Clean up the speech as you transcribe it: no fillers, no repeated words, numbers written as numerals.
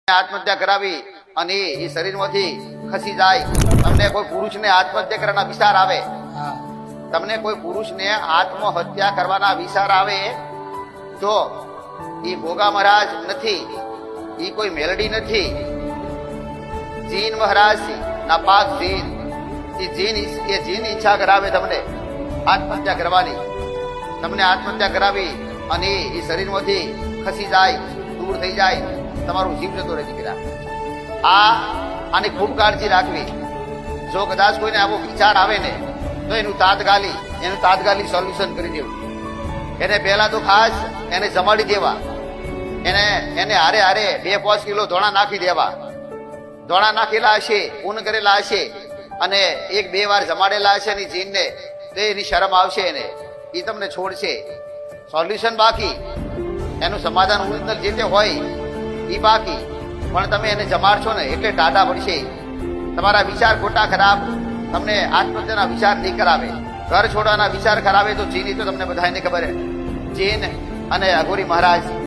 આત્મહત્યા કરાવી અને એ શરીરમાંથી ખસી જાય. તમને કોઈ પુરુષને આત્મહત્યા કરવાના વિચાર આવે, તમને કોઈ પુરુષને આત્મહત્યા કરવાના વિચાર આવે તો એ ભોગા મહારાજ નથી, એ કોઈ મેલડી નથી, જીન મહારાજ નાપાક જીન. એ જીન ઈચ્છા કરાવે તમને આત્મહત્યા કરવાની. તમને આત્મહત્યા કરાવી અને એ શરીરમાંથી ખસી જાય, દૂર થઈ જાય, તમારું જીવ જતો રહે દીકરા. આની ખૂબ કાળજી રાખવી. જો કદાચ કોઈને આવો વિચાર આવે ને તો એનું તાત્કાલિક સોલ્યુશન કરી દેવું. એને પહેલા તો ખાસ એને જમાડી દેવા, એને હારે 2-5 કિલો ધોણા નાખી દેવા. ધોણા નાખેલા હશે, ઊન કરેલા હશે અને 1-2 વાર જમાડેલા હશે એની જીનને, તો એની શરમ આવશે એને, એ તમને છોડશે. સોલ્યુશન બાકી, એનું સમાધાન ઓરિજિનલ જે તે હોય એ બાકી, પણ તમે એને જમાડશો ને એટલે ટાઢા પડશે. તમારા વિચાર ખોટા ખરાબ તમને આત્મહત્યાના વિચાર નહીં કરાવે, ઘર છોડવાના વિચાર કરાવે તો જીની તો તમને બધાને ખબર છે, જીન અને અઘોરી મહારાજ